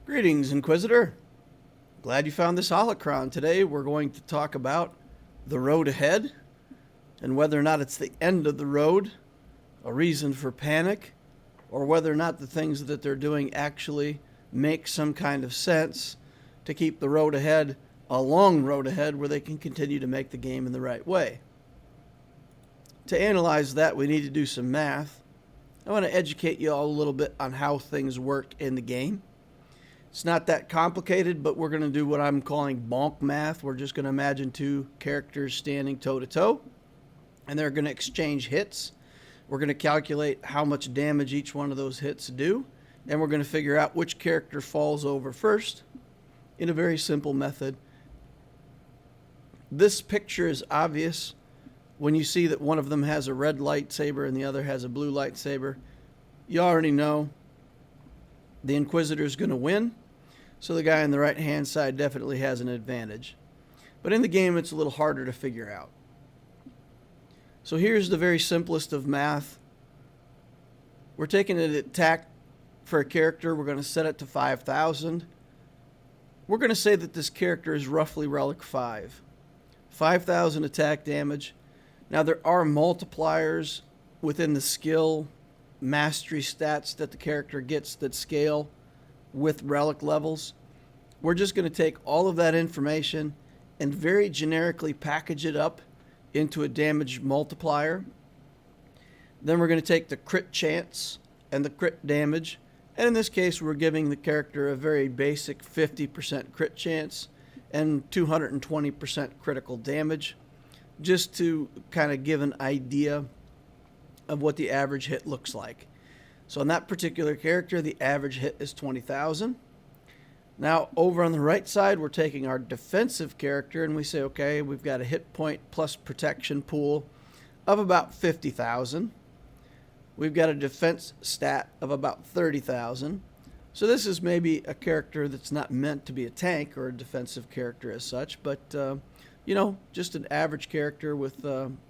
Greetings, Inquisitor. Glad you found this holocron. Today we're going to talk about the road ahead and whether or not it's the end of the road, a reason for panic, or whether or not the things that they're doing actually make some kind of sense to keep the road ahead a long road ahead where they can continue to make the game in the right way. To analyze that, we need to do some math. I want to educate you all a little bit on how things work in the game. It's not that complicated, but we're going to do what I'm calling bonk math. We're just going to imagine two characters standing toe-to-toe, and they're going to exchange hits. We're going to calculate how much damage each one of those hits do, and we're going to figure out which character falls over first in a very simple method. This picture is obvious when you see that one of them has a red lightsaber and the other has a blue lightsaber. You already know the Inquisitor is going to win, so the guy on the right-hand side definitely has an advantage. But in the game, it's a little harder to figure out. So here's the very simplest of math. We're taking an attack for a character. We're going to set it to 5,000. We're going to say that this character is roughly Relic 5. 5,000 attack damage. Now, there are multipliers within the skill mastery stats that the character gets that scale with relic levels. We're just going to take all of that information and very generically package it up into a damage multiplier. Then we're going to take the crit chance and the crit damage, and in this case we're giving the character a very basic 50% crit chance and 220% critical damage, just to kind of give an idea of what the average hit looks like. So on that particular character, the average hit is 20,000. Now over on the right side, we're taking our defensive character and we say, okay, we've got a hit point plus protection pool of about 50,000. We've got a defense stat of about 30,000. So this is maybe a character that's not meant to be a tank or a defensive character as such, but just an average character with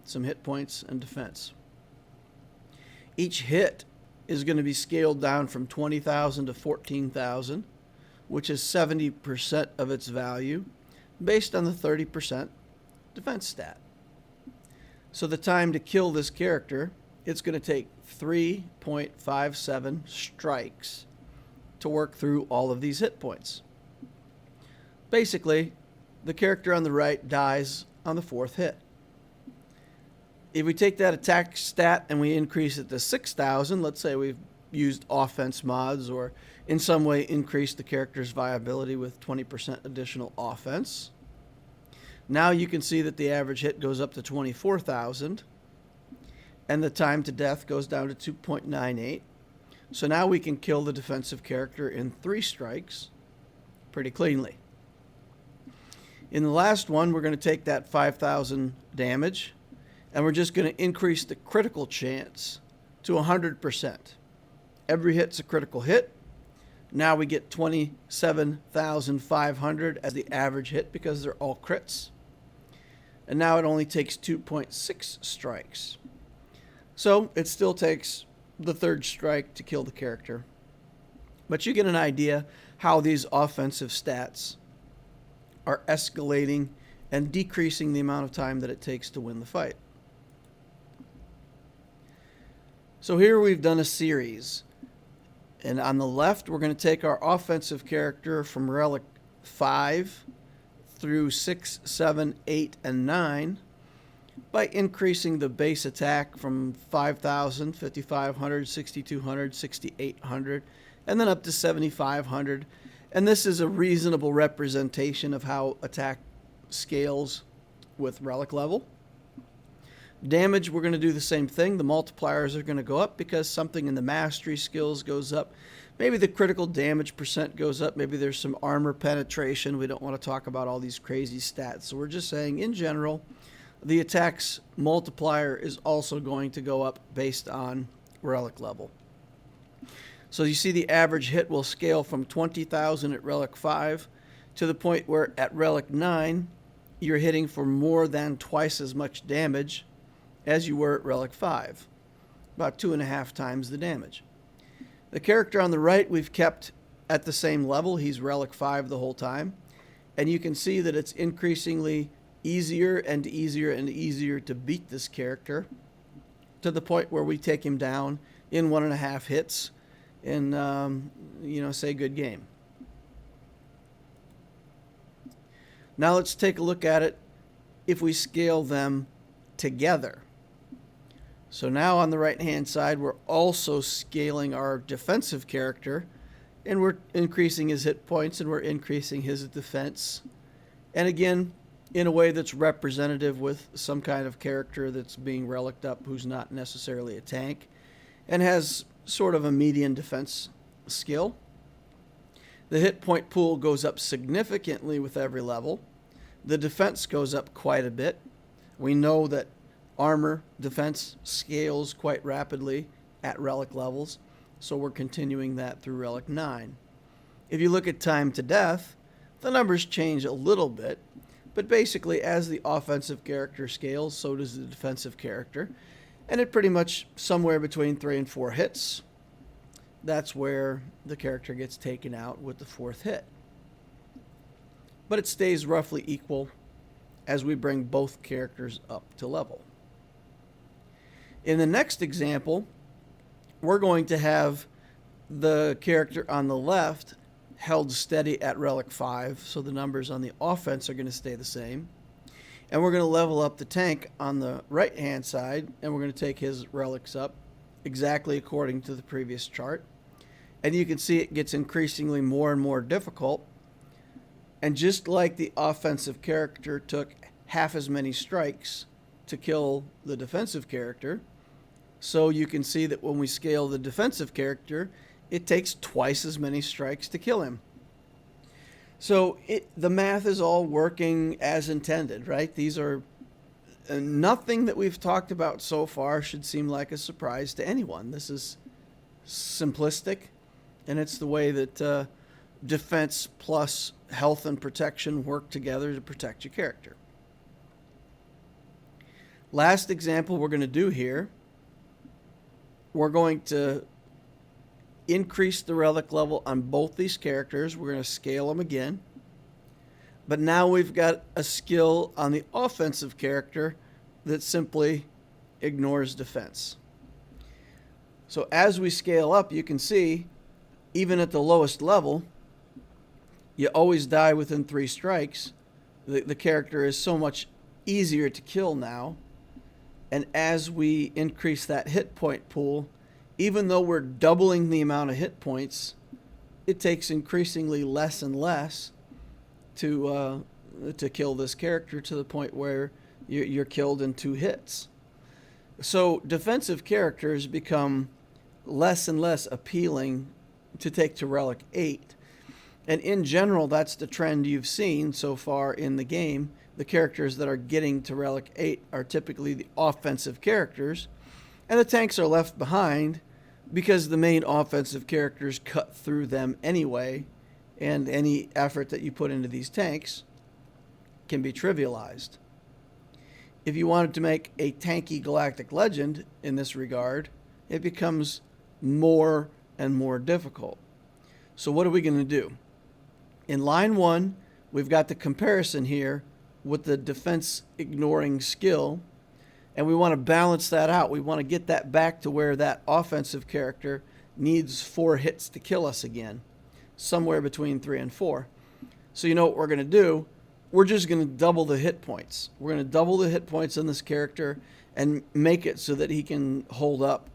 some hit points and defense. Each hit is going to be scaled down from 20,000 to 14,000, which is 70% of its value, based on the 30% defense stat. So the time to kill this character, it's going to take 3.57 strikes to work through all of these hit points. Basically, the character on the right dies on the fourth hit. If we take that attack stat and we increase it to 6,000, let's say we've used offense mods or in some way increased the character's viability with 20% additional offense. Now you can see that the average hit goes up to 24,000 and the time to death goes down to 2.98. So now we can kill the defensive character in 3 strikes pretty cleanly. In the last one, we're going to take that 5,000 damage and we're just going to increase the critical chance to 100%. Every hit's a critical hit. Now we get 27,500 as the average hit because they're all crits. And now it only takes 2.6 strikes. So it still takes the third strike to kill the character. But you get an idea how these offensive stats are escalating and decreasing the amount of time that it takes to win the fight. So here we've done a series. And on the left, we're going to take our offensive character from Relic 5 through 6, 7, 8, and 9 by increasing the base attack from 5,000, 5,500, 6,200, 6,800, and then up to 7,500. And this is a reasonable representation of how attack scales with relic level. Damage, we're going to do the same thing. The multipliers are going to go up because something in the mastery skills goes up. Maybe the critical damage percent goes up. Maybe there's some armor penetration. We don't want to talk about all these crazy stats. So we're just saying, in general, the attack's multiplier is also going to go up based on relic level. So you see the average hit will scale from 20,000 at Relic 5 to the point where at Relic 9, you're hitting for more than twice as much damage as you were at Relic 5, about 2.5 times the damage. The character on the right we've kept at the same level. He's Relic 5 the whole time. And you can see that it's increasingly easier and easier and easier to beat this character, to the point where we take him down in 1.5 hits and, say good game. Now let's take a look at it if we scale them together. So now on the right hand side, we're also scaling our defensive character, and we're increasing his hit points and we're increasing his defense. And again, in a way that's representative with some kind of character that's being reliced up who's not necessarily a tank and has sort of a median defense skill. The hit point pool goes up significantly with every level. The defense goes up quite a bit. We know that armor defense scales quite rapidly at relic levels, so we're continuing that through relic 9. If you look at time to death, the numbers change a little bit, but basically as the offensive character scales, so does the defensive character, and it pretty much somewhere between 3 and 4 hits. That's where the character gets taken out with the 4th hit. But it stays roughly equal as we bring both characters up to level. In the next example, we're going to have the character on the left held steady at Relic 5, so the numbers on the offense are going to stay the same. And we're going to level up the tank on the right-hand side, and we're going to take his relics up exactly according to the previous chart. And you can see it gets increasingly more and more difficult. And just like the offensive character took half as many strikes to kill the defensive character, so you can see that when we scale the defensive character, it takes twice as many strikes to kill him. So the math is all working as intended, right? These are nothing that we've talked about so far should seem like a surprise to anyone. This is simplistic, and it's the way that defense plus health and protection work together to protect your character. Last example we're going to do here, we're going to increase the relic level on both these characters. We're going to scale them again. But now we've got a skill on the offensive character that simply ignores defense. So as we scale up, you can see, even at the lowest level, you always die within 3 strikes. The character is so much easier to kill now. And as we increase that hit point pool, even though we're doubling the amount of hit points, it takes increasingly less and less to kill this character, to the point where you're killed in 2 hits. So defensive characters become less and less appealing to take to Relic 8. And in general, that's the trend you've seen so far in the game. The characters that are getting to Relic 8 are typically the offensive characters, and the tanks are left behind because the main offensive characters cut through them anyway, and any effort that you put into these tanks can be trivialized. If you wanted to make a tanky galactic legend in this regard, it becomes more and more difficult. So what are we going to do? In line 1, we've got the comparison here with the defense ignoring skill, and we want to balance that out. We want to get that back to where that offensive character needs 4 hits to kill us again, somewhere between 3 and 4. So you know what we're going to do? We're just going to double the hit points. We're going to double the hit points on this character and make it so that he can hold up.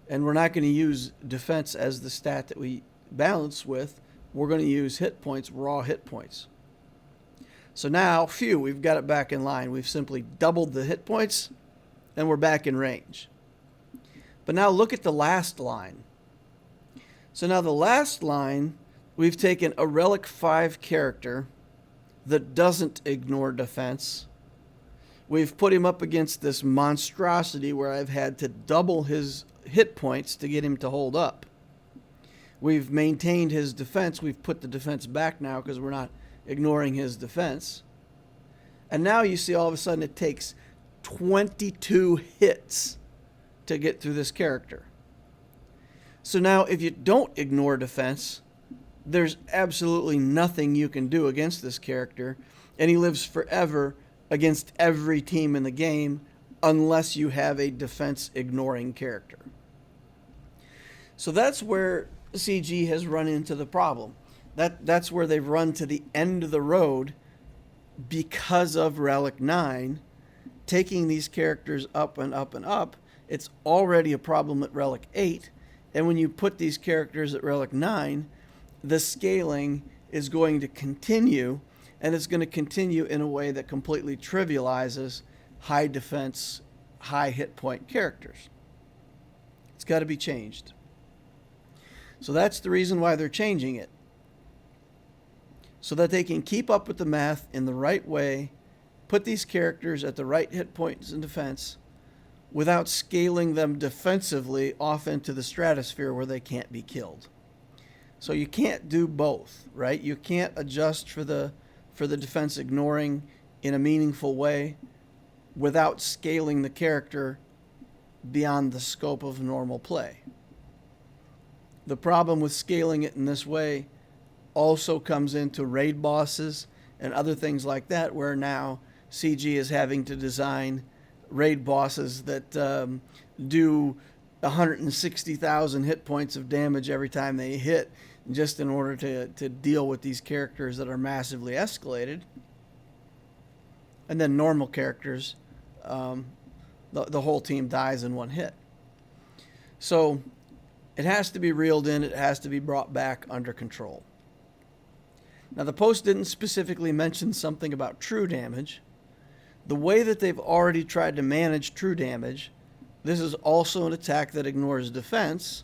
And we're not going to use defense as the stat that we balance with. We're going to use hit points, raw hit points. So now, phew, we've got it back in line. We've simply doubled the hit points, and we're back in range. But now look at the last line. So now the last line, we've taken a Relic 5 character that doesn't ignore defense. We've put him up against this monstrosity where I've had to double his hit points to get him to hold up. We've maintained his defense. We've put the defense back now because we're not ignoring his defense. And now you see all of a sudden it takes 22 hits to get through this character. So now if you don't ignore defense, there's absolutely nothing you can do against this character, and he lives forever against every team in the game unless you have a defense ignoring character. So that's where CG has run into the problem. That's where they've run to the end of the road because of Relic 9 taking these characters up and up and up. It's already a problem at Relic 8, and when you put these characters at Relic 9, the scaling is going to continue, and it's going to continue in a way that completely trivializes high defense, high hit point characters. It's got to be changed. So that's the reason why they're changing it. So that they can keep up with the math in the right way, put these characters at the right hit points in defense, without scaling them defensively off into the stratosphere where they can't be killed. So you can't do both, right? You can't adjust for the defense ignoring in a meaningful way without scaling the character beyond the scope of normal play. The problem with scaling it in this way also comes into raid bosses and other things like that, where now CG is having to design raid bosses that do 160,000 hit points of damage every time they hit, just in order to deal with these characters that are massively escalated. And then normal characters, the whole team dies in one hit. So it has to be reeled in. It has to be brought back under control. Now, the post didn't specifically mention something about true damage. The way that they've already tried to manage true damage, this is also an attack that ignores defense,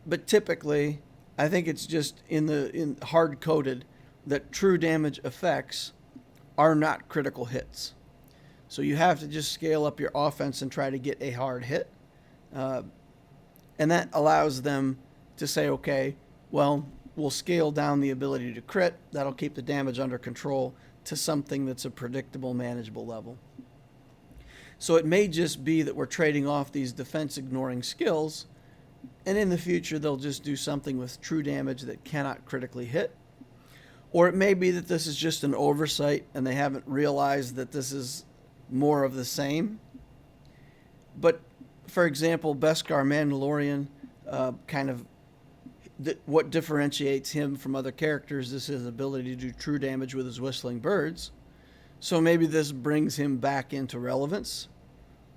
but typically, I think it's just in hard-coded that true damage effects are not critical hits. So you have to just scale up your offense and try to get a hard hit. And that allows them to say, okay, well, we'll scale down the ability to crit. That'll keep the damage under control to something that's a predictable, manageable level. So it may just be that we're trading off these defense-ignoring skills, and in the future they'll just do something with true damage that cannot critically hit. Or it may be that this is just an oversight and they haven't realized that this is more of the same. But, for example, Beskar Mandalorian, what differentiates him from other characters is his ability to do true damage with his whistling birds. So maybe this brings him back into relevance,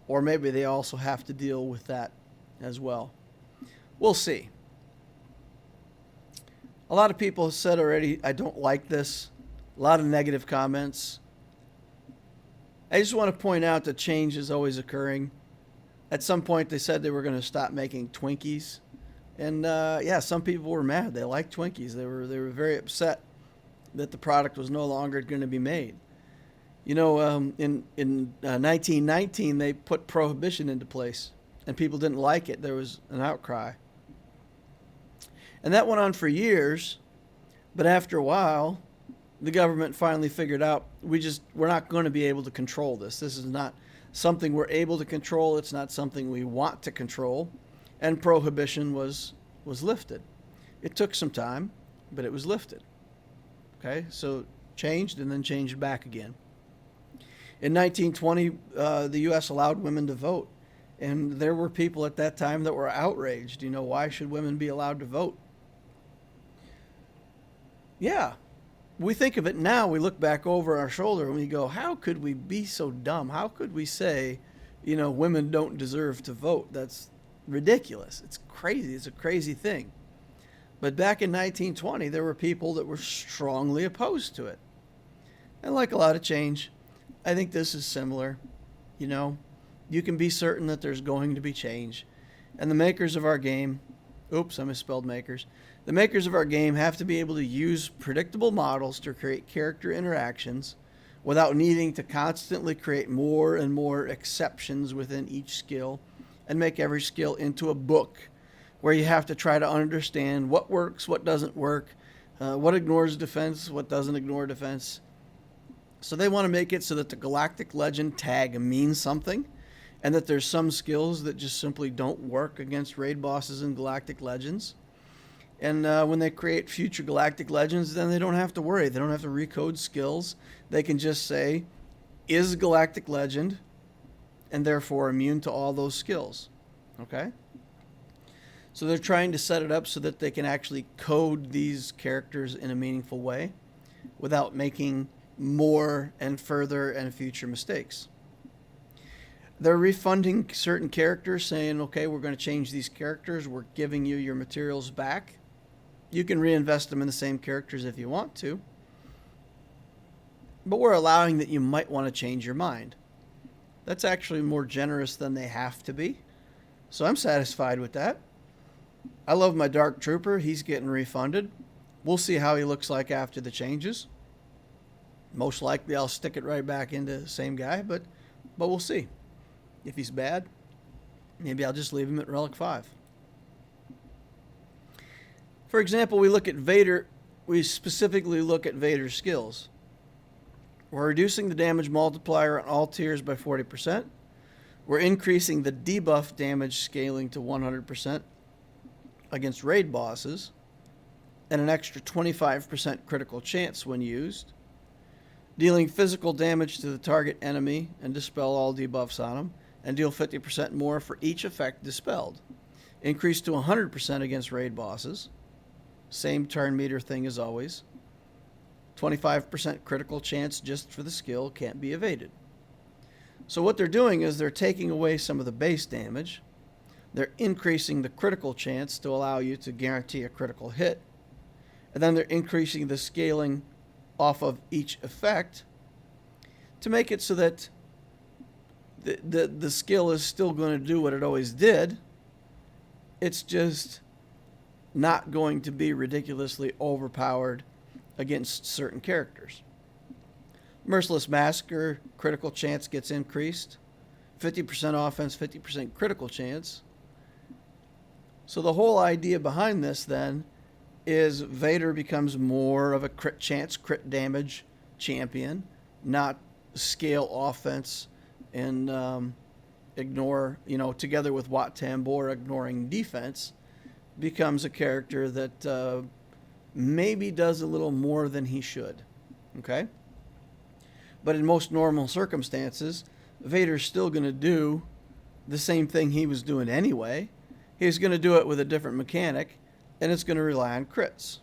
or maybe they also have to deal with that as well. We'll see. A lot of people have said already, I don't like this. A lot of negative comments. I just want to point out that change is always occurring. At some point, they said they were going to stop making Twinkies. And some people were mad. They liked Twinkies. They were very upset that the product was no longer going to be made. You know, in 1919, they put prohibition into place, and people didn't like it. There was an outcry. And that went on for years, but after a while, the government finally figured out we're not going to be able to control this. This is not something we're able to control. It's not something we want to control. And prohibition was lifted. It took some time, but it was lifted. Okay, so changed and then changed back again. In 1920, the U.S. allowed women to vote, and there were people at that time that were outraged. You know, why should women be allowed to vote? Yeah, we think of it now. We look back over our shoulder and we go, how could we be so dumb? How could we say, you know, women don't deserve to vote? That's ridiculous. It's crazy. It's a crazy thing. But back in 1920, there were people that were strongly opposed to it. And like a lot of change, I think this is similar. You know, you can be certain that there's going to be change. And the makers of our game, oops, I misspelled makers. The makers of our game have to be able to use predictable models to create character interactions without needing to constantly create more and more exceptions within each skill and make every skill into a book where you have to try to understand what works, what doesn't work, what ignores defense, what doesn't ignore defense. So they want to make it so that the Galactic Legend tag means something, and that there's some skills that just simply don't work against raid bosses and Galactic Legends. And when they create future Galactic Legends, then they don't have to worry. They don't have to recode skills. They can just say, is Galactic Legend, and therefore immune to all those skills. Okay? So they're trying to set it up so that they can actually code these characters in a meaningful way without making more and further and future mistakes. They're refunding certain characters, saying, okay, we're going to change these characters. We're giving you your materials back. You can reinvest them in the same characters if you want to. But we're allowing that you might want to change your mind. That's actually more generous than they have to be. So I'm satisfied with that. I love my Dark Trooper. He's getting refunded. We'll see how he looks like after the changes. Most likely I'll stick it right back into the same guy, but we'll see. If he's bad, maybe I'll just leave him at Relic 5. For example, we look at Vader. We specifically look at Vader's skills. We're reducing the damage multiplier on all tiers by 40%. We're increasing the debuff damage scaling to 100% against raid bosses, and an extra 25% critical chance when used. Dealing physical damage to the target enemy and dispel all debuffs on them, and deal 50% more for each effect dispelled. Increase to 100% against raid bosses. Same turn meter thing as always. 25% critical chance just for the skill, can't be evaded. So what they're doing is they're taking away some of the base damage. They're increasing the critical chance to allow you to guarantee a critical hit. And then they're increasing the scaling off of each effect to make it so that the skill is still going to do what it always did. It's just not going to be ridiculously overpowered against certain characters. Merciless Massacre, critical chance gets increased. 50% offense, 50% critical chance. So the whole idea behind this then is Vader becomes more of a crit chance, crit damage champion, not scale offense and ignore, together with Wat Tambor ignoring defense, becomes a character that maybe does a little more than he should. Okay? But in most normal circumstances, Vader's still going to do the same thing he was doing anyway. He's going to do it with a different mechanic, and it's going to rely on crits.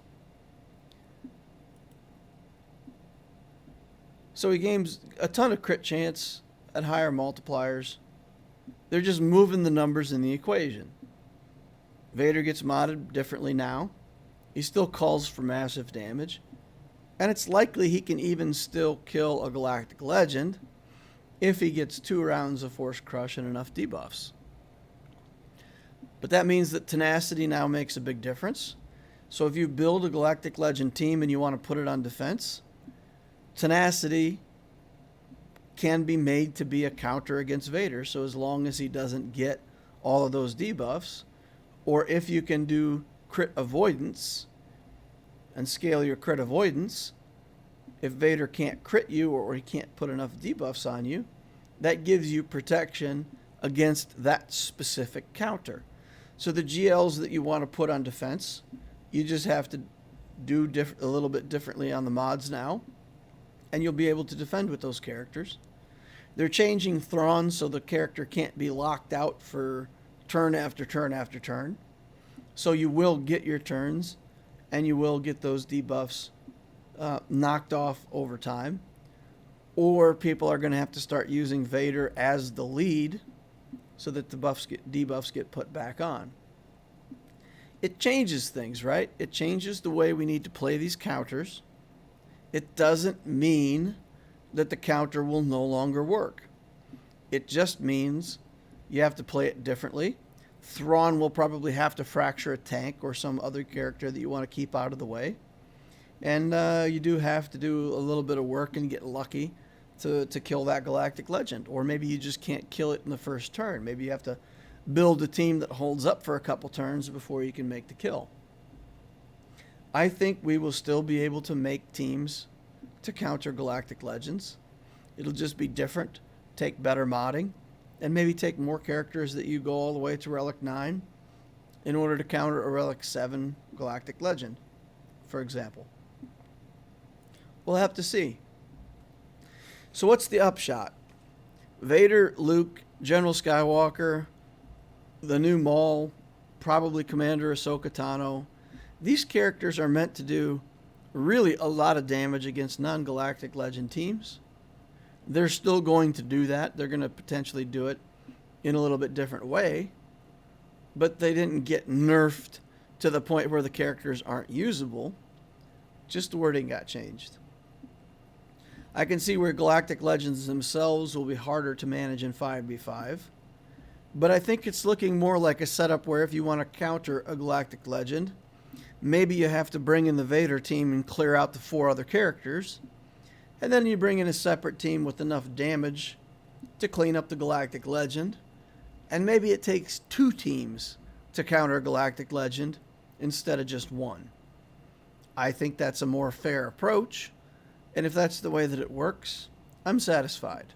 So he gains a ton of crit chance at higher multipliers. They're just moving the numbers in the equation. Vader gets modded differently now. He still calls for massive damage. And it's likely he can even still kill a Galactic Legend if he gets 2 rounds of Force Crush and enough debuffs. But that means that tenacity now makes a big difference. So if you build a Galactic Legend team and you want to put it on defense, tenacity can be made to be a counter against Vader. So as long as he doesn't get all of those debuffs, or if you can do crit avoidance and scale your crit avoidance, if Vader can't crit you or he can't put enough debuffs on you, that gives you protection against that specific counter. So the GLs that you want to put on defense, you just have to do a little bit differently on the mods now, and you'll be able to defend with those characters. They're changing Thrawn so the character can't be locked out for turn after turn after turn. So you will get your turns, and you will get those debuffs knocked off over time. Or people are going to have to start using Vader as the lead so that the debuffs get put back on. It changes things, right? It changes the way we need to play these counters. It doesn't mean that the counter will no longer work. It just means you have to play it differently. Thrawn will probably have to fracture a tank or some other character that you want to keep out of the way. And you do have to do a little bit of work and get lucky to kill that Galactic Legend. Or maybe you just can't kill it in the first turn. Maybe you have to build a team that holds up for a couple turns before you can make the kill. I think we will still be able to make teams to counter Galactic Legends. It'll just be different, take better modding, and maybe take more characters that you go all the way to Relic 9 in order to counter a Relic 7 galactic legend, for example. We'll have to see. So what's the upshot? Vader, Luke, General Skywalker, the new Maul, probably Commander Ahsoka Tano. These characters are meant to do really a lot of damage against non-galactic legend teams. They're still going to do that. They're going to potentially do it in a little bit different way. But they didn't get nerfed to the point where the characters aren't usable. Just the wording got changed. I can see where galactic legends themselves will be harder to manage in 5v5. But I think it's looking more like a setup where if you want to counter a galactic legend, maybe you have to bring in the Vader team and clear out the 4 other characters. And then you bring in a separate team with enough damage to clean up the galactic legend. And maybe it takes 2 teams to counter a galactic legend instead of just 1. I think that's a more fair approach. And if that's the way that it works, I'm satisfied.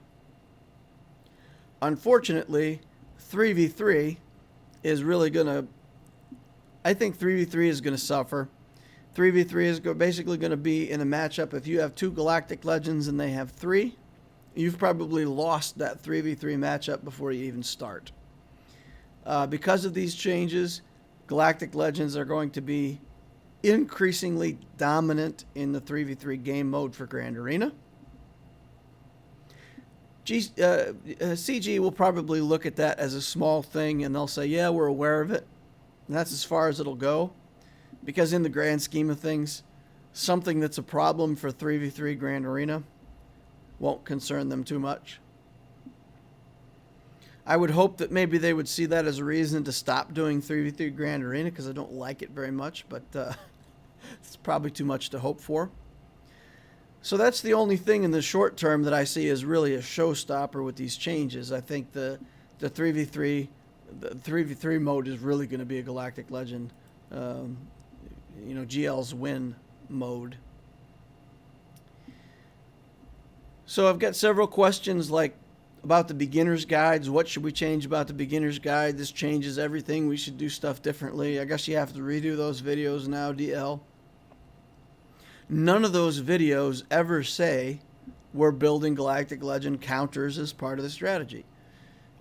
Unfortunately, 3v3 is really going to... I think 3v3 is going to suffer. 3v3 is basically going to be in a matchup. If you have 2 galactic legends and they have 3, you've probably lost that 3v3 matchup before you even start. Because of these changes, galactic legends are going to be increasingly dominant in the 3v3 game mode for Grand Arena. CG will probably look at that as a small thing and they'll say, yeah, we're aware of it. And that's as far as it'll go. Because in the grand scheme of things, something that's a problem for 3v3 Grand Arena won't concern them too much. I would hope that maybe they would see that as a reason to stop doing 3v3 Grand Arena, because I don't like it very much, but it's probably too much to hope for. So that's the only thing in the short term that I see as really a showstopper with these changes. I think the 3v3 mode is really going to be a Galactic Legend, GL's win mode. So I've got several questions like about the beginner's guides. What should we change about the beginner's guide? This changes everything. We should do stuff differently. I guess you have to redo those videos now, DL. None of those videos ever say we're building Galactic Legend counters as part of the strategy.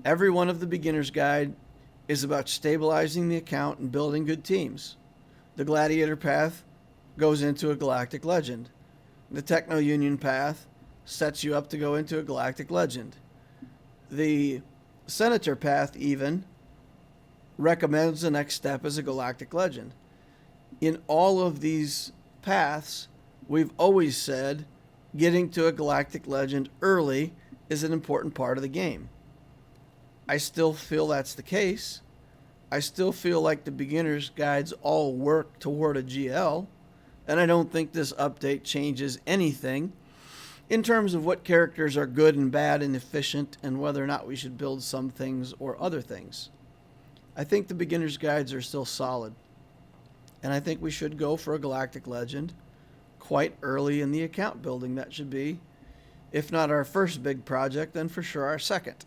Every one of the beginner's guide is about stabilizing the account and building good teams. The Gladiator path goes into a Galactic Legend. The Techno Union path sets you up to go into a Galactic Legend. The Senator path even recommends the next step as a Galactic Legend. In all of these paths, we've always said getting to a Galactic Legend early is an important part of the game. I still feel that's the case. I still feel like the beginner's guides all work toward a GL, and I don't think this update changes anything in terms of what characters are good and bad and efficient and whether or not we should build some things or other things. I think the beginner's guides are still solid, and I think we should go for a Galactic Legend quite early in the account building. That should be, if not our first big project, then for sure our second.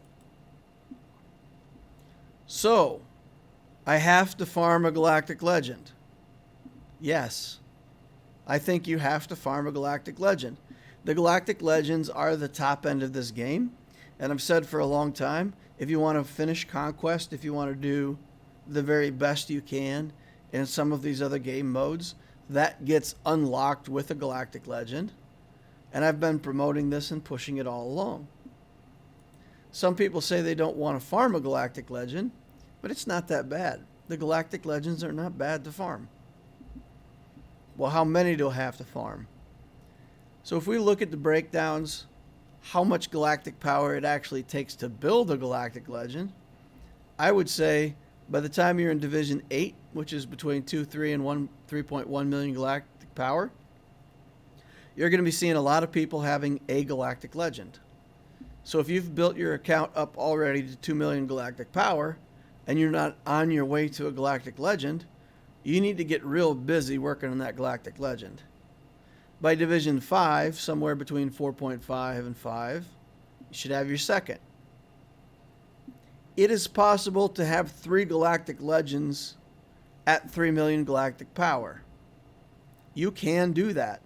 So, I have to farm a Galactic Legend. Yes, I think you have to farm a Galactic Legend. The Galactic Legends are the top end of this game, and I've said for a long time, if you want to finish Conquest, if you want to do the very best you can in some of these other game modes, that gets unlocked with a Galactic Legend, and I've been promoting this and pushing it all along. Some people say they don't want to farm a Galactic Legend, but it's not that bad. The Galactic Legends are not bad to farm. Well, how many do I have to farm? So if we look at the breakdowns, how much galactic power it actually takes to build a Galactic Legend, I would say by the time you're in Division 8, which is between 2.3 and 3.1 million galactic power, you're going to be seeing a lot of people having a Galactic Legend. So if you've built your account up already to 2 million galactic power, and you're not on your way to a Galactic Legend, you need to get real busy working on that Galactic Legend. By Division 5, somewhere between 4.5 and 5, you should have your second. It is possible to have 3 Galactic Legends at 3 million galactic power. You can do that.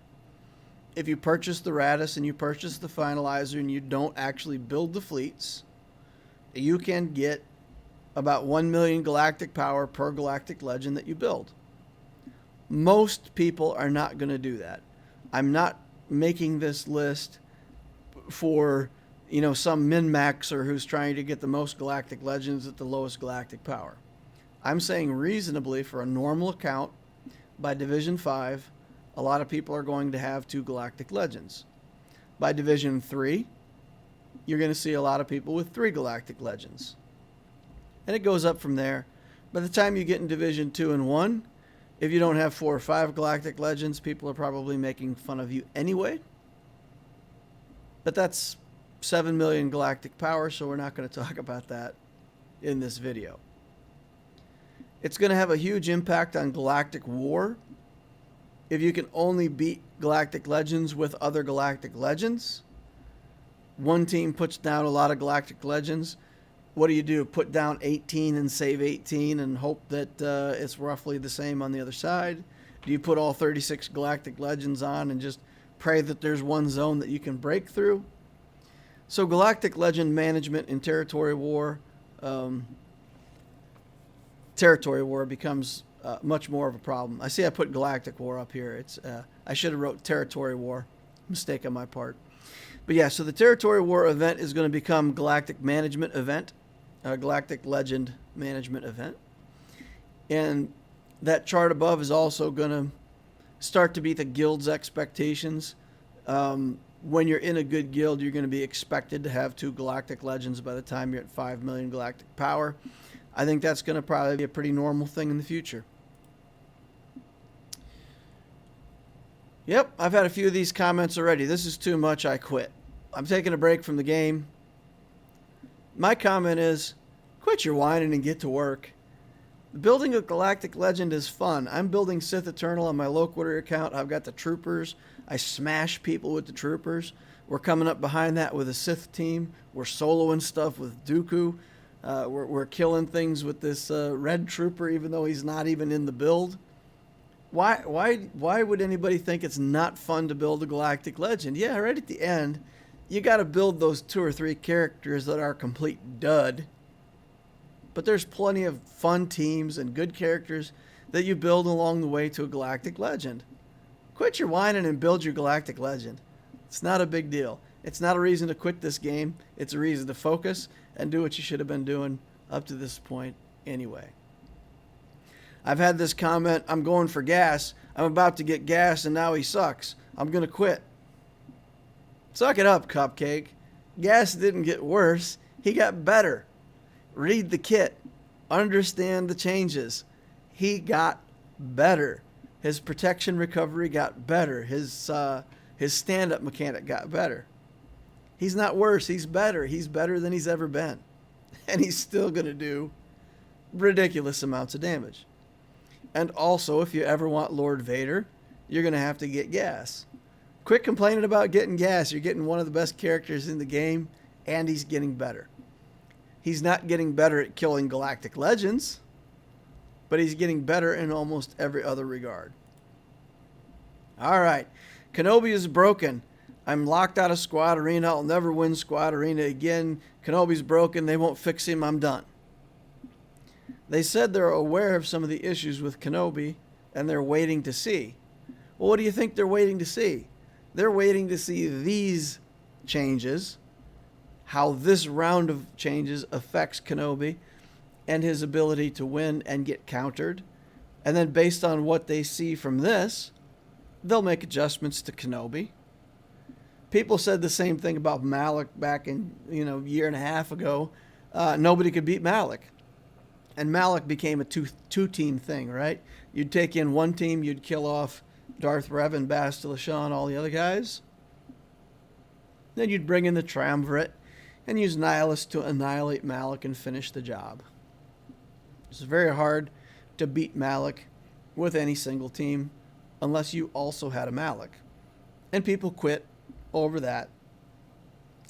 If you purchase the Radis and you purchase the Finalizer and you don't actually build the fleets, you can get about 1 million galactic power per galactic legend that you build. Most people are not going to do that. I'm not making this list for, some min-maxer who's trying to get the most galactic legends at the lowest galactic power. I'm saying reasonably for a normal account by Division 5, a lot of people are going to have 2 galactic legends. By Division 3, you're going to see a lot of people with 3 galactic legends. And it goes up from there. By the time you get in Division 2 and 1, if you don't have 4 or 5 galactic legends, people are probably making fun of you anyway. But that's 7 million galactic power, so we're not going to talk about that in this video. It's going to have a huge impact on galactic war. If you can only beat galactic legends with other galactic legends, one team puts down a lot of galactic legends. What do? Put down 18 and save 18 and hope that it's roughly the same on the other side? Do you put all 36 galactic legends on and just pray that there's one zone that you can break through? So galactic legend management in territory war becomes much more of a problem. I see I put galactic war up here. I should have wrote territory war. Mistake on my part. But yeah, so the territory war event is going to become galactic management event, galactic legend management event. And that chart above is also going to start to beat the guild's expectations. When you're in a good guild, you're going to be expected to have 2 galactic legends by the time you're at 5 million galactic power. I think that's going to probably be a pretty normal thing in the future. Yep, I've had a few of these comments already. This is too much, I quit. I'm taking a break from the game. My comment is, quit your whining and get to work. Building a galactic legend is fun. I'm building Sith Eternal on my Loquitur account. I've got the troopers. I smash people with the troopers. We're coming up behind that with a Sith team. We're soloing stuff with Dooku. We're killing things with this red trooper, even though he's not even in the build. Why would anybody think it's not fun to build a galactic legend? Yeah, right at the end, you got to build those 2 or 3 characters that are complete dud. But there's plenty of fun teams and good characters that you build along the way to a galactic legend. Quit your whining and build your galactic legend. It's not a big deal. It's not a reason to quit this game. It's a reason to focus and do what you should have been doing up to this point anyway. I've had this comment, I'm going for gas. I'm about to get gas and now he sucks. I'm going to quit. Suck it up, Cupcake. Gas didn't get worse. He got better. Read the kit. Understand the changes. He got better. His protection recovery got better. His stand-up mechanic got better. He's not worse. He's better. He's better than he's ever been. And he's still going to do ridiculous amounts of damage. And also, if you ever want Lord Vader, you're going to have to get gas. Quit complaining about getting gas. You're getting one of the best characters in the game, and he's getting better. He's not getting better at killing galactic legends, but he's getting better in almost every other regard. All right. Kenobi is broken. I'm locked out of Squad Arena. I'll never win Squad Arena again. Kenobi's broken. They won't fix him. I'm done. They said they're aware of some of the issues with Kenobi, and they're waiting to see. Well, what do you think they're waiting to see? They're waiting to see these changes, how this round of changes affects Kenobi and his ability to win and get countered. And then based on what they see from this, they'll make adjustments to Kenobi. People said the same thing about Malak back in, a year and a half ago. Nobody could beat Malak. And Malak became a two-team thing, right? You'd take in one team, you'd kill off Darth Revan, Bastila Sha, and all the other guys. Then you'd bring in the Triumvirate and use Nihilus to annihilate Malak and finish the job. It's very hard to beat Malak with any single team unless you also had a Malak. And people quit over that.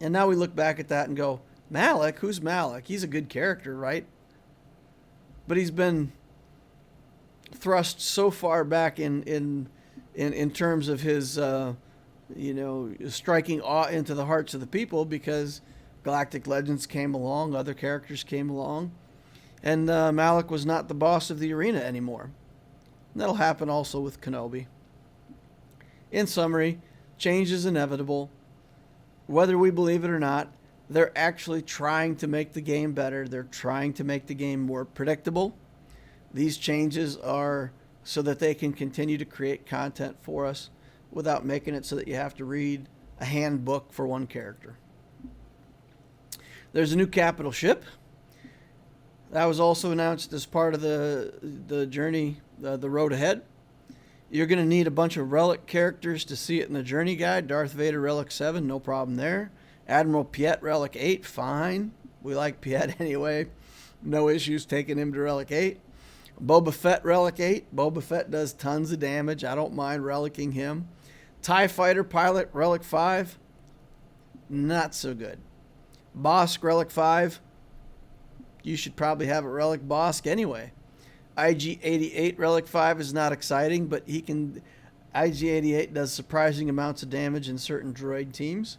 And now we look back at that and go, Malak? Who's Malak? He's a good character, right? But he's been thrust so far back in terms of his striking awe into the hearts of the people, because Galactic Legends came along, other characters came along, and Malak was not the boss of the arena anymore. And that'll happen also with Kenobi. In summary, change is inevitable. Whether we believe it or not, they're actually trying to make the game better. They're trying to make the game more predictable. These changes are so that they can continue to create content for us without making it so that you have to read a handbook for one character. There's a new capital ship. That was also announced as part of the journey, the road ahead. You're going to need a bunch of relic characters to see it in the journey guide. Darth Vader, Relic 7, no problem there. Admiral Piet, Relic 8, fine. We like Piet anyway. No issues taking him to Relic 8. Boba Fett, Relic 8. Boba Fett does tons of damage. I don't mind relicking him. TIE Fighter Pilot, Relic 5. Not so good. Bosk, Relic 5. You should probably have a Relic Bosk anyway. IG-88 Relic 5 is not exciting, but IG-88 does surprising amounts of damage in certain droid teams.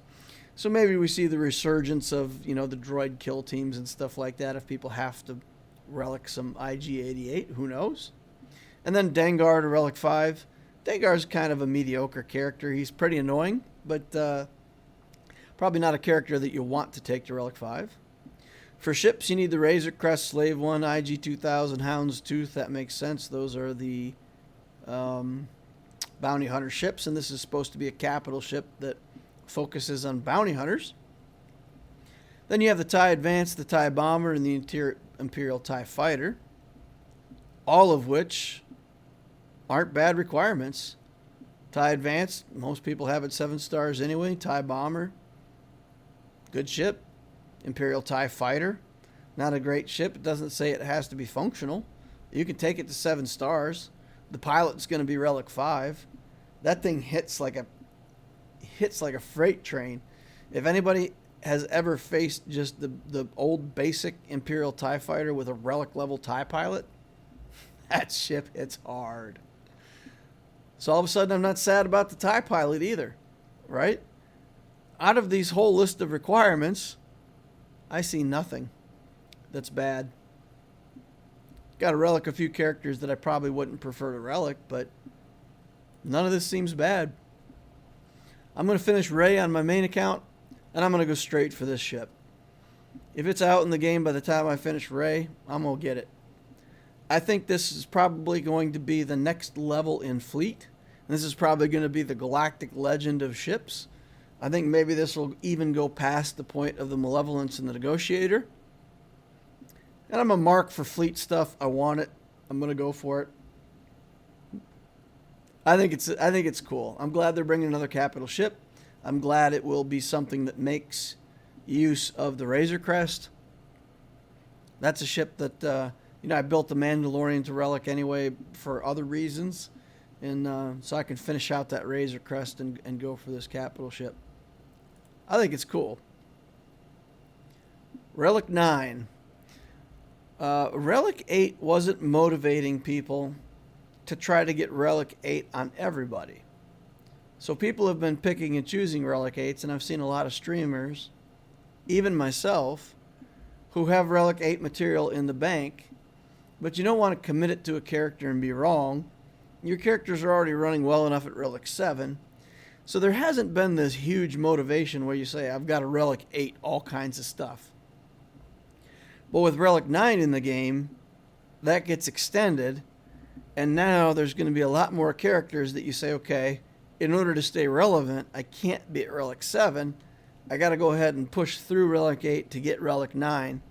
So maybe we see the resurgence of, the droid kill teams and stuff like that if people have to relic some IG-88. Who knows? And then Dengar to Relic 5. Dengar's kind of a mediocre character. He's pretty annoying, but probably not a character that you want to take to Relic 5. For ships, you need the Razor Crest, Slave 1, IG-2000, Houndstooth. That makes sense. Those are the bounty hunter ships, and this is supposed to be a capital ship that focuses on bounty hunters. Then you have the TIE Advance, the TIE Bomber, and the Imperial TIE Fighter, all of which aren't bad requirements. TIE Advance, most people have it 7 stars anyway. TIE Bomber, good ship. Imperial TIE Fighter, not a great ship. It doesn't say it has to be functional. You can take it to 7 stars. The pilot's going to be Relic 5. That thing hits like a freight train. If anybody has ever faced just the old basic Imperial TIE Fighter with a Relic level TIE pilot, that ship hits hard. So all of a sudden I'm not sad about the TIE pilot either, right? Out of these whole list of requirements, I see nothing that's bad. Got to relic a few characters that I probably wouldn't prefer to relic, but none of this seems bad. I'm going to finish Rey on my main account, and I'm going to go straight for this ship. If it's out in the game by the time I finish Rey, I'm going to get it. I think this is probably going to be the next level in fleet. This is probably going to be the galactic legend of ships. I think maybe this will even go past the point of the Malevolence and the Negotiator. And I'm a mark for fleet stuff. I want it. I'm going to go for it. I think it's cool. I'm glad they're bringing another capital ship. I'm glad it will be something that makes use of the Razor Crest. That's a ship that I built the Mandalorian to relic anyway for other reasons, and so I can finish out that Razor Crest and go for this capital ship. I think it's cool. Relic 9. Relic 8 wasn't motivating people to try to get Relic 8 on everybody. So people have been picking and choosing Relic 8s, and I've seen a lot of streamers, even myself, who have Relic 8 material in the bank, but you don't want to commit it to a character and be wrong. Your characters are already running well enough at Relic 7. So there hasn't been this huge motivation where you say, I've got a Relic 8, all kinds of stuff. But with Relic 9 in the game, that gets extended, and now there's going to be a lot more characters that you say, okay, in order to stay relevant, I can't be at Relic 7. I got to go ahead and push through Relic 8 to get Relic 9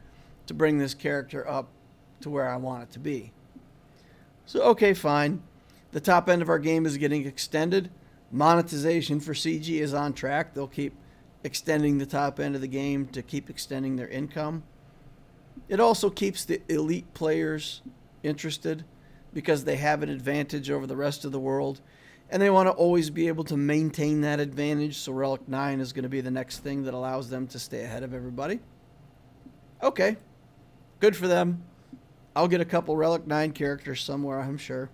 to bring this character up to where I want it to be. So, okay, fine. The top end of our game is getting extended. Monetization for CG is on track. They'll keep extending the top end of the game to keep extending their income. It also keeps the elite players interested because they have an advantage over the rest of the world, and they want to always be able to maintain that advantage, so Relic 9 is going to be the next thing that allows them to stay ahead of everybody. Okay, good for them. I'll get a couple Relic 9 characters somewhere, I'm sure.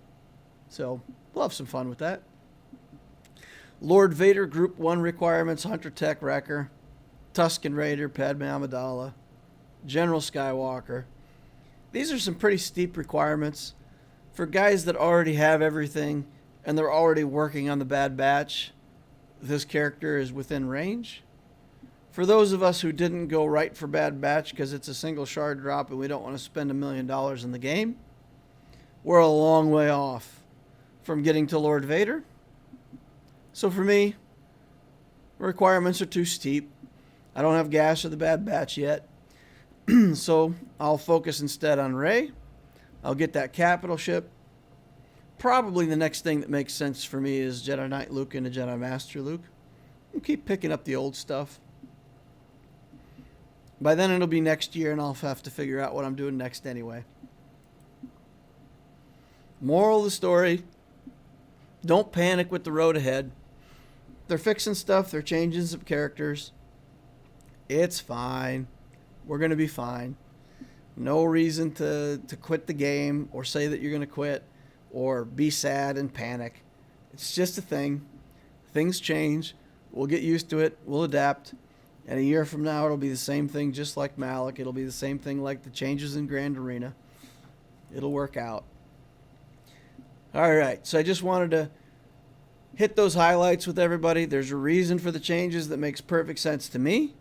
So we'll have some fun with that. Lord Vader Group 1 requirements, Hunter Tech Wrecker, Tusken Raider, Padme Amidala, General Skywalker. These are some pretty steep requirements. For guys that already have everything and they're already working on the Bad Batch, this character is within range. For those of us who didn't go right for Bad Batch because it's a single shard drop and we don't want to spend $1 million in the game, we're a long way off from getting to Lord Vader. So for me, requirements are too steep. I don't have gas or the Bad Batch yet. So I'll focus instead on Rey. I'll get that capital ship. Probably the next thing that makes sense for me is Jedi Knight Luke and a Jedi Master Luke. I'll keep picking up the old stuff. By then it'll be next year and I'll have to figure out what I'm doing next anyway. Moral of the story, don't panic with the road ahead. They're fixing stuff, they're changing some characters. It's fine. We're going to be fine. No reason to quit the game or say that you're going to quit or be sad and panic. It's just a thing. Things change. We'll get used to it. We'll adapt. And a year from now, it'll be the same thing just like Malik. It'll be the same thing like the changes in Grand Arena. It'll work out. All right. So I just wanted to hit those highlights with everybody. There's a reason for the changes that makes perfect sense to me.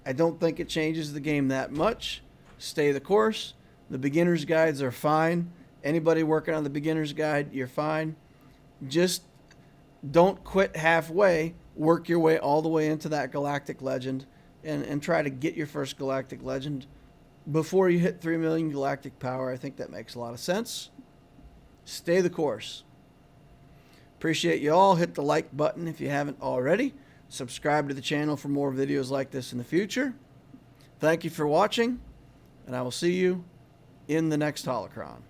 I don't think it changes the game that much. Stay the course. The beginner's guides are fine. Anybody working on the beginner's guide, you're fine. Just don't quit halfway. Work your way all the way into that galactic legend and try to get your first galactic legend before you hit 3 million galactic power. I think that makes a lot of sense. Stay the course. Appreciate you all. Hit the like button if you haven't already. Subscribe to the channel for more videos like this in the future. Thank you for watching, and I will see you in the next Holocron.